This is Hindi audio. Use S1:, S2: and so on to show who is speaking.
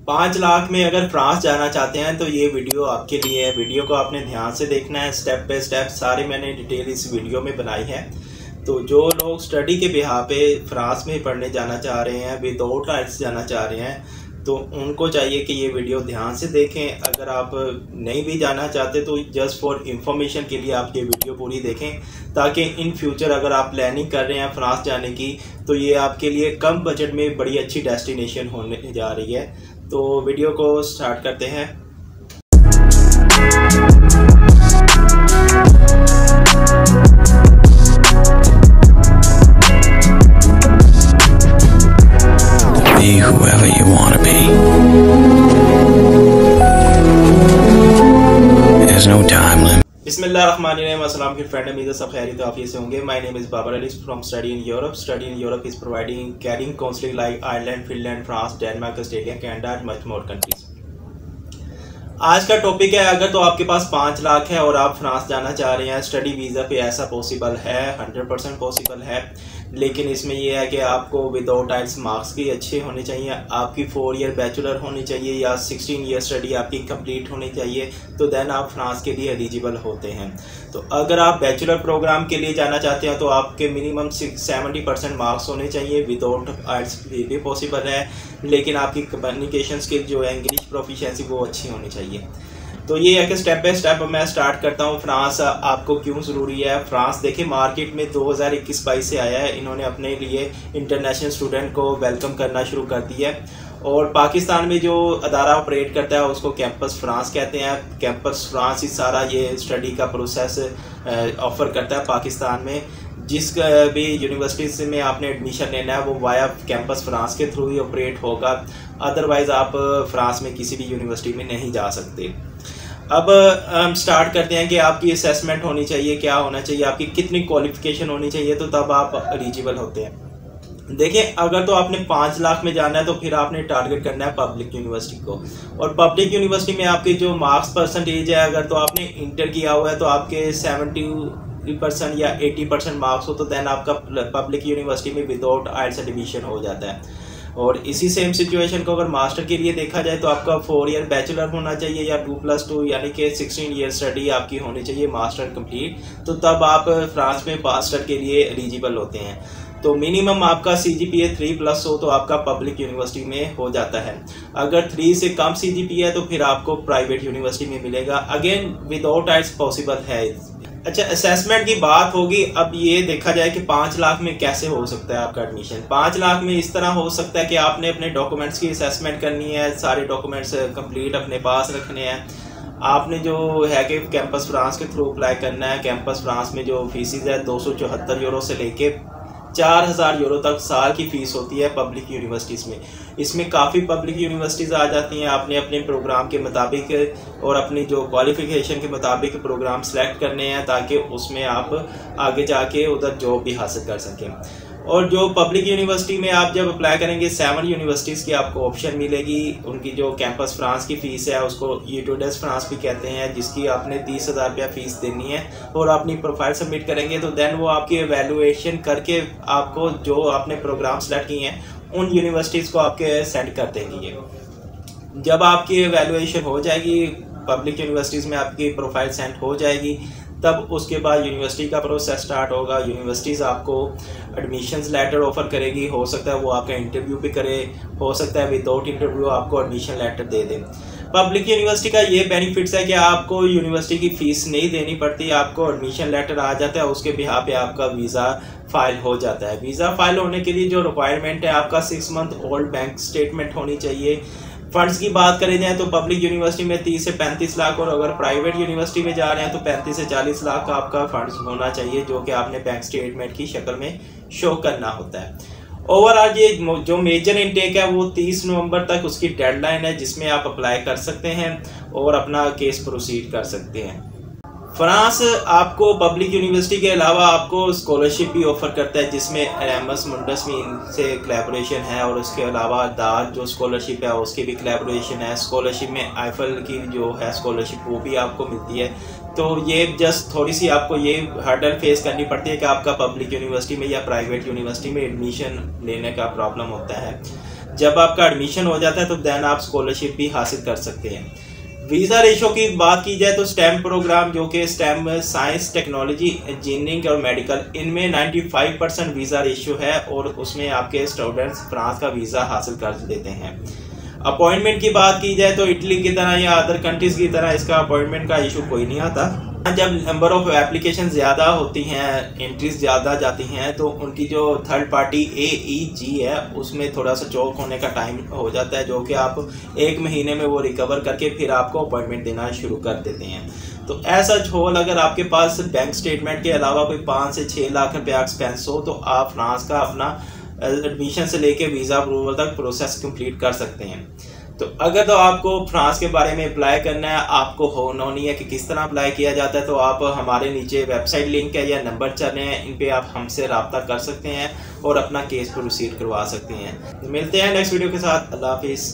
S1: 5 लाख में अगर फ्रांस जाना चाहते हैं तो ये वीडियो आपके लिए है। वीडियो को आपने ध्यान से देखना है, स्टेप बाय स्टेप सारे मैंने डिटेल इस वीडियो में बनाई है। तो जो लोग स्टडी के बिहार पे फ्रांस में पढ़ने जाना चाह रहे हैं, विदाउट आइल्स जाना चाह रहे हैं, तो उनको चाहिए कि ये वीडियो ध्यान से देखें। अगर आप नहीं भी जाना चाहते तो जस्ट फॉर इंफॉर्मेशन के लिए आप ये वीडियो पूरी देखें, ताकि इन फ्यूचर अगर आप प्लानिंग कर रहे हैं फ्रांस जाने की तो ये आपके लिए कम बजट में बड़ी अच्छी डेस्टिनेशन होने जा रही है। तो वीडियो को स्टार्ट करते हैं।
S2: Be whoever you want to be. There's no time limit.
S1: बिस्मिल्लाहिर्रहमानिर्रहीम। अस्सलाम की फ्रेंड, उम्मीद है सब खैरियत आफियत से होंगे। My name is Babar Ali from study in Europe. Study in Europe is providing caring counselling like Ireland, Finland, France, Denmark, Australia, Canada and much more countries. आज का टॉपिक है, अगर तो आपके पास 5 लाख है और आप फ्रांस जाना चाह रहे हैं स्टडी वीज़ा पे, ऐसा पॉसिबल है, 100% पॉसिबल है। लेकिन इसमें यह है कि आपको विदाउट आइल्स मार्क्स भी अच्छे होने चाहिए, आपकी 4 ईयर बैचलर होनी चाहिए या 16 ईयर स्टडी आपकी कंप्लीट होनी चाहिए, तो देन आप फ्रांस के लिए एलिजिबल होते हैं। तो अगर आप बैचलर प्रोग्राम के लिए जाना चाहते हैं तो आपके मिनिमम 70% मार्क्स होने चाहिए। विदाउट आइल्स भी पॉसिबल है, लेकिन आपकी कम्युनिकेशन स्किल जो है, इंग्लिश प्रोफिशिएंसी, वो अच्छी होनी चाहिए। तो ये है कि स्टेप बाय स्टेप मैं स्टार्ट करता हूँ। फ्रांस आपको क्यों ज़रूरी है। फ्रांस देखिए मार्केट में 2021-22 से आया है। इन्होंने अपने लिए इंटरनेशनल स्टूडेंट को वेलकम करना शुरू कर दिया है। और पाकिस्तान में जो अदारा ऑपरेट करता है उसको कैंपस फ्रांस कहते हैं। कैंपस फ्रांस ही सारा ये स्टडी का प्रोसेस ऑफर करता है पाकिस्तान में। जिस भी यूनिवर्सिटी में आपने एडमिशन लेना है वो वाया कैंपस फ्रांस के थ्रू ही ऑपरेट होगा, अदरवाइज़ आप फ्रांस में किसी भी यूनिवर्सिटी में नहीं जा सकते। अब हम स्टार्ट करते हैं कि आपकी असेसमेंट होनी चाहिए, क्या होना चाहिए, आपकी कितनी क्वालिफिकेशन होनी चाहिए, तो तब आप एलिजिबल होते हैं। देखिए अगर तो आपने 5 लाख में जाना है तो फिर आपने टारगेट करना है पब्लिक यूनिवर्सिटी को। और पब्लिक यूनिवर्सिटी में आपके जो मार्क्स परसेंटेज है, अगर तो आपने इंटर किया हुआ है तो आपके 70% या 80% मार्क्स हो तो देन आपका पब्लिक यूनिवर्सिटी में विदाउट आइल्स एडमिशन हो जाता है। और इसी सेम सिचुएशन को अगर मास्टर के लिए देखा जाए तो आपका 4 ईयर बैचलर होना चाहिए या 2+2 यानी कि 16 ईयर स्टडी आपकी होनी चाहिए मास्टर कंप्लीट, तो तब आप फ्रांस में मास्टर के लिए एलिजिबल होते हैं। तो मिनिमम आपका CGPA 3+ हो तो आपका पब्लिक यूनिवर्सिटी में हो जाता है। अगर 3 से कम CGPA है तो फिर आपको प्राइवेट यूनिवर्सिटी में मिलेगा। अगेन विदाउट आइल्स पॉसिबल है। अच्छा, असेसमेंट की बात होगी। अब ये देखा जाए कि 5 लाख में कैसे हो सकता है आपका एडमिशन। 5 लाख में इस तरह हो सकता है कि आपने अपने डॉक्यूमेंट्स की असेसमेंट करनी है, सारे डॉक्यूमेंट्स कंप्लीट अपने पास रखने हैं। आपने जो है कि कैंपस फ्रांस के थ्रू अप्लाई करना है। कैंपस फ्रांस में जो फीसिस है 274 यूरो से लेके 4000 यूरो तक साल की फ़ीस होती है पब्लिक यूनिवर्सिटीज़ में। इसमें काफ़ी पब्लिक यूनिवर्सिटीज़ आ जाती हैं। आपने अपने प्रोग्राम के मुताबिक और अपनी जो क्वालिफ़िकेशन के मुताबिक प्रोग्राम सेलेक्ट करने हैं, ताकि उसमें आप आगे जाके उधर जॉब भी हासिल कर सकें। और जो पब्लिक यूनिवर्सिटी में आप जब अप्लाई करेंगे 7 यूनिवर्सिटीज़ की आपको ऑप्शन मिलेगी। उनकी जो कैंपस फ्रांस की फ़ीस है उसको यूटोडेस फ्रांस भी कहते हैं, जिसकी आपने 30,000 रुपया फ़ीस देनी है। और अपनी प्रोफाइल सबमिट करेंगे तो देन वो आपकी एवेलुएशन करके आपको जो आपने प्रोग्राम सेलेक्ट किए हैं उन यूनिवर्सिटीज़ को आपके सेंड कर देंगी। जब आपकी एवेलुएशन हो जाएगी, पब्लिक यूनिवर्सिटीज़ में आपकी प्रोफाइल सेंड हो जाएगी, तब उसके बाद यूनिवर्सिटी का प्रोसेस स्टार्ट होगा। यूनिवर्सिटीज़ आपको एडमिशन्स लेटर ऑफर करेगी। हो सकता है वो आपका इंटरव्यू भी करे, हो सकता है विदाउट इंटरव्यू आपको एडमिशन लेटर दे दें। पब्लिक यूनिवर्सिटी का ये बेनिफिट्स है कि आपको यूनिवर्सिटी की फ़ीस नहीं देनी पड़ती, आपको एडमिशन लेटर आ जाता है, उसके बिहार पे आपका वीज़ा फाइल हो जाता है। वीज़ा फाइल होने के लिए जो रिक्वायरमेंट है, आपका 6 मंथ ओल्ड बैंक स्टेटमेंट होनी चाहिए। फंड्स की बात करें जाए तो पब्लिक यूनिवर्सिटी में 30 से 35 लाख, और अगर प्राइवेट यूनिवर्सिटी में जा रहे हैं तो 35 से 40 लाख का आपका फंड्स होना चाहिए, जो कि आपने बैंक स्टेटमेंट की शक्ल में शो करना होता है। ओवरऑल ये जो मेजर इनटेक है वो 30 नवंबर तक उसकी डेडलाइन है, जिसमें आप अप्लाई कर सकते हैं और अपना केस प्रोसीड कर सकते हैं। फ्रांस आपको पब्लिक यूनिवर्सिटी के अलावा आपको स्कॉलरशिप भी ऑफर करता है, जिसमें एरasmus मुंडस में से कोलैबोरेशन है, और उसके अलावा दार जो स्कॉलरशिप है उसकी भी कोलैबोरेशन है। स्कॉलरशिप में आईफल की जो है स्कॉलरशिप वो भी आपको मिलती है। तो ये जस्ट थोड़ी सी आपको ये हर्डल फेस करनी पड़ती है कि आपका पब्लिक यूनिवर्सिटी में या प्राइवेट यूनिवर्सिटी में एडमिशन लेने का प्रॉब्लम होता है। जब आपका एडमिशन हो जाता है तो देन आप स्कॉलरशिप भी हासिल कर सकते हैं। वीज़ा रेशो की बात की जाए तो स्टेम प्रोग्राम जो कि स्टेम साइंस, टेक्नोलॉजी, इंजीनियरिंग और मेडिकल, इनमें 95% वीज़ा रेशो है और उसमें आपके स्टूडेंट्स फ्रांस का वीज़ा हासिल कर देते हैं। अपॉइंटमेंट की बात की जाए तो इटली की तरह या अदर कंट्रीज़ की तरह इसका अपॉइंटमेंट का इशू कोई नहीं आता। जब नंबर ऑफ एप्लीकेशन ज़्यादा होती हैं, एंट्रीज ज़्यादा जाती हैं, तो उनकी जो थर्ड पार्टी AEG है उसमें थोड़ा सा चौक होने का टाइम हो जाता है, जो कि आप 1 महीने में वो रिकवर करके फिर आपको अपॉइंटमेंट देना शुरू कर देते हैं। तो ऐसा छोल अगर आपके पास बैंक स्टेटमेंट के अलावा कोई 5 से 6 लाख रुपया एक्सपेंस हो तो आप फ्रांस का अपना एडमिशन से लेके वीज़ा अप्रूवल तक प्रोसेस कंप्लीट कर सकते हैं। तो अगर तो आपको फ्रांस के बारे में अप्लाई करना है, आपको होनी है कि किस तरह अप्लाई किया जाता है, तो आप हमारे नीचे वेबसाइट लिंक है या नंबर चल रहे हैं, इन पे आप हमसे रब्ता कर सकते हैं और अपना केस प्रोसीड करवा सकते हैं। तो मिलते हैं नेक्स्ट वीडियो के साथ। अल्लाह हाफिज़।